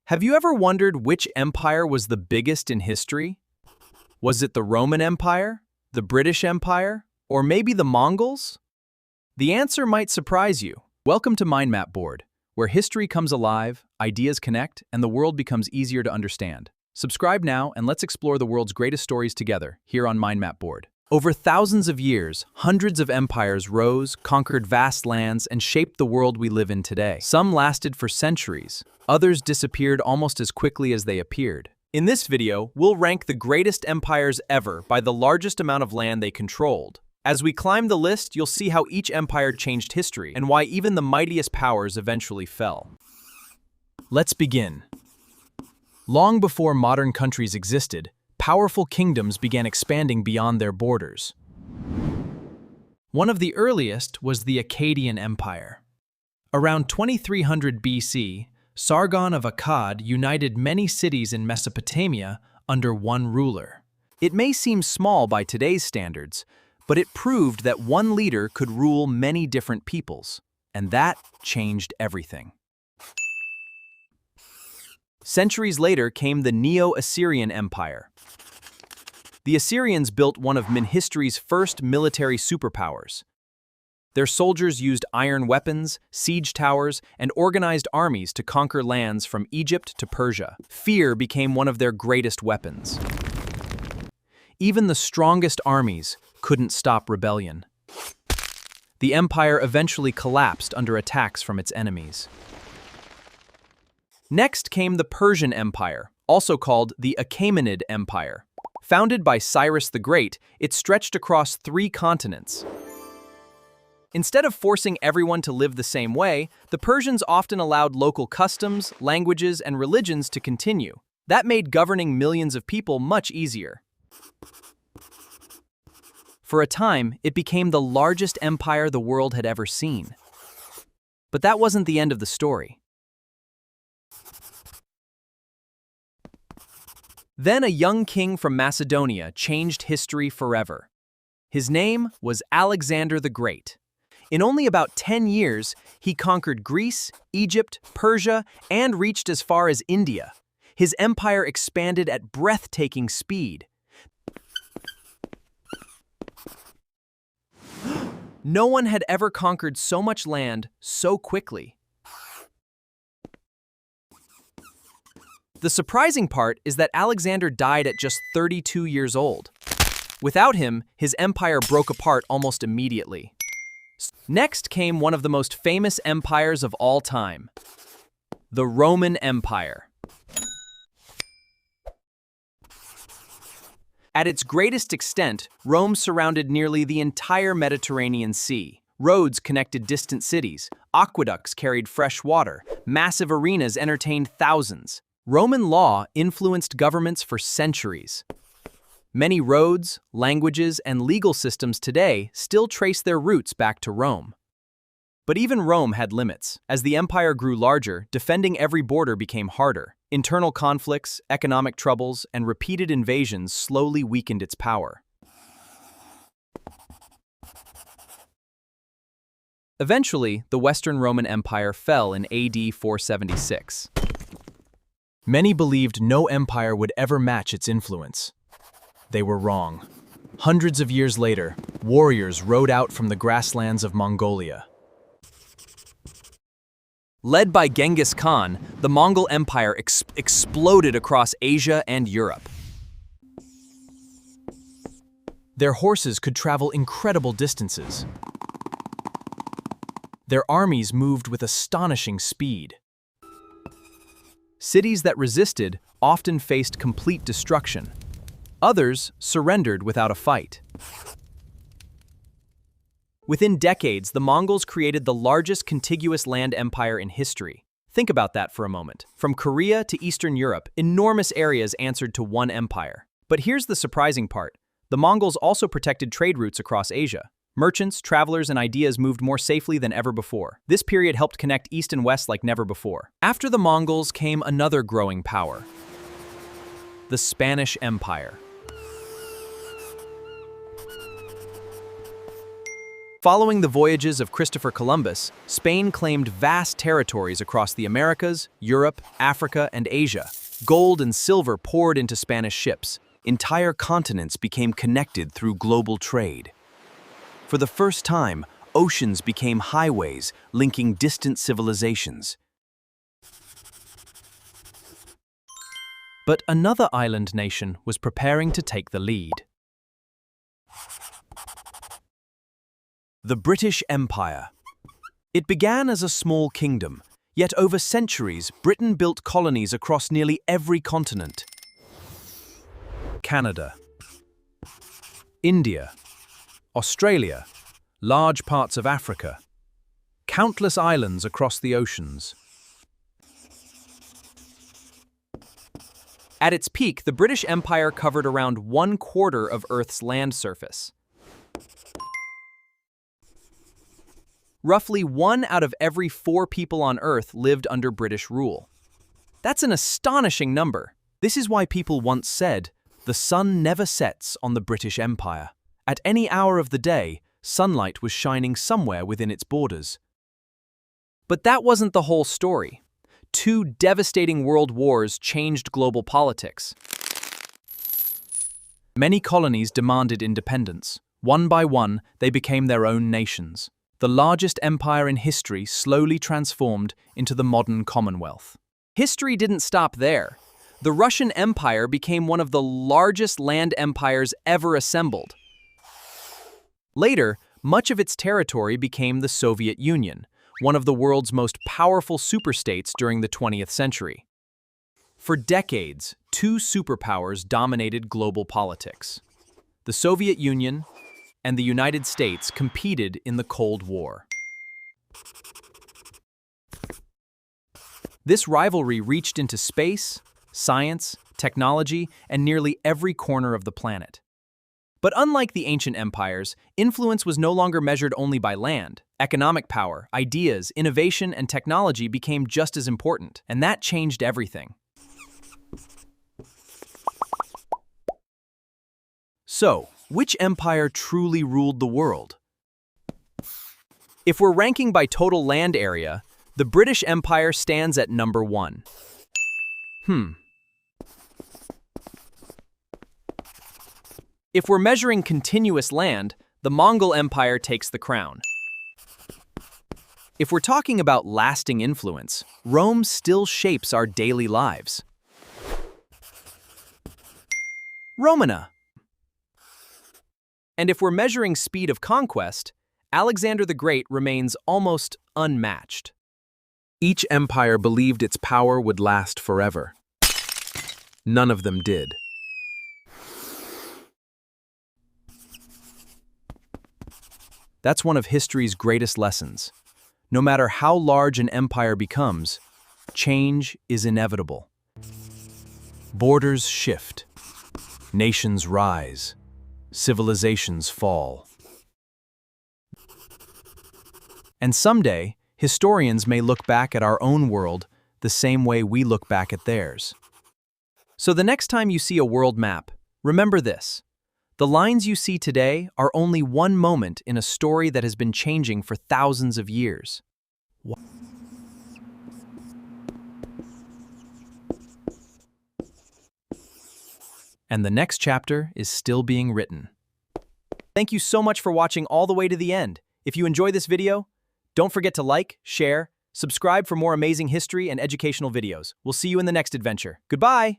Have you ever wondered which empire was the biggest in history? Was it the Roman Empire, the British Empire, or maybe the Mongols? The answer might surprise you. Welcome to Mind Map Board, where history comes alive, ideas connect, and the world becomes easier to understand. Subscribe now and let's explore the world's greatest stories together here on Mind Map Board. Over thousands of years, hundreds of empires rose, conquered vast lands, and shaped the world we live in today. Some lasted for centuries. Others disappeared almost as quickly as they appeared. In this video, we'll rank the greatest empires ever by the largest amount of land they controlled. As we climb the list, you'll see how each empire changed history and why even the mightiest powers eventually fell. Let's begin. Long before modern countries existed, powerful kingdoms began expanding beyond their borders. One of the earliest was the Akkadian Empire. Around 2300 BC, Sargon of Akkad united many cities in Mesopotamia under one ruler. It may seem small by today's standards, but it proved that one leader could rule many different peoples, and that changed everything. Centuries later came the Neo-Assyrian Empire. The Assyrians built one of history's first military superpowers. Their soldiers used iron weapons, siege towers, and organized armies to conquer lands from Egypt to Persia. Fear became one of their greatest weapons. Even the strongest armies couldn't stop rebellion. The empire eventually collapsed under attacks from its enemies. Next came the Persian Empire, also called the Achaemenid Empire. Founded by Cyrus the Great, it stretched across 3 continents. Instead of forcing everyone to live the same way, the Persians often allowed local customs, languages, and religions to continue. That made governing millions of people much easier. For a time, it became the largest empire the world had ever seen. But that wasn't the end of the story. Then a young king from Macedonia changed history forever. His name was Alexander the Great. In only about 10 years, he conquered Greece, Egypt, Persia, and reached as far as India. His empire expanded at breathtaking speed. No one had ever conquered so much land so quickly. The surprising part is that Alexander died at just 32 years old. Without him, his empire broke apart almost immediately. Next came one of the most famous empires of all time, the Roman Empire. At its greatest extent, Rome surrounded nearly the entire Mediterranean Sea. Roads connected distant cities, aqueducts carried fresh water, massive arenas entertained thousands. Roman law influenced governments for centuries. Many roads, languages, and legal systems today still trace their roots back to Rome. But even Rome had limits. As the empire grew larger, defending every border became harder. Internal conflicts, economic troubles, and repeated invasions slowly weakened its power. Eventually, the Western Roman Empire fell in AD 476. Many believed no empire would ever match its influence. They were wrong. Hundreds of years later, warriors rode out from the grasslands of Mongolia. Led by Genghis Khan, the Mongol Empire exploded across Asia and Europe. Their horses could travel incredible distances. Their armies moved with astonishing speed. Cities that resisted often faced complete destruction. Others surrendered without a fight. Within decades, the Mongols created the largest contiguous land empire in history. Think about that for a moment. From Korea to Eastern Europe, enormous areas answered to one empire. But here's the surprising part. The Mongols also protected trade routes across Asia. Merchants, travelers, and ideas moved more safely than ever before. This period helped connect East and West like never before. After the Mongols came another growing power, the Spanish Empire. Following the voyages of Christopher Columbus, Spain claimed vast territories across the Americas, Europe, Africa, and Asia. Gold and silver poured into Spanish ships. Entire continents became connected through global trade. For the first time, oceans became highways linking distant civilizations. But another island nation was preparing to take the lead. The British Empire. It began as a small kingdom, yet over centuries, Britain built colonies across nearly every continent. Canada, India, Australia, large parts of Africa, countless islands across the oceans. At its peak, the British Empire covered around 1/4 of Earth's land surface. Roughly 1 out of every 4 people on Earth lived under British rule. That's an astonishing number. This is why people once said, "The sun never sets on the British Empire." At any hour of the day, sunlight was shining somewhere within its borders. But that wasn't the whole story. 2 devastating world wars changed global politics. Many colonies demanded independence. One by one, they became their own nations. The largest empire in history slowly transformed into the modern Commonwealth. History didn't stop there. The Russian Empire became one of the largest land empires ever assembled. Later, much of its territory became the Soviet Union, one of the world's most powerful superstates during the 20th century. For decades, 2 superpowers dominated global politics. The Soviet Union and the United States competed in the Cold War. This rivalry reached into space, science, technology, and nearly every corner of the planet. But unlike the ancient empires, influence was no longer measured only by land. Economic power, ideas, innovation, and technology became just as important, and that changed everything. So, which empire truly ruled the world? If we're ranking by total land area, the British Empire stands at number 1. If we're measuring continuous land, the Mongol Empire takes the crown. If we're talking about lasting influence, Rome still shapes our daily lives. Romana. And if we're measuring speed of conquest, Alexander the Great remains almost unmatched. Each empire believed its power would last forever. None of them did. That's one of history's greatest lessons. No matter how large an empire becomes, change is inevitable. Borders shift. Nations rise. Civilizations fall. And someday, historians may look back at our own world the same way we look back at theirs. So the next time you see a world map, remember this. The lines you see today are only one moment in a story that has been changing for thousands of years. And the next chapter is still being written. Thank you so much for watching all the way to the end. If you enjoyed this video, don't forget to like, share, subscribe for more amazing history and educational videos. We'll see you in the next adventure. Goodbye!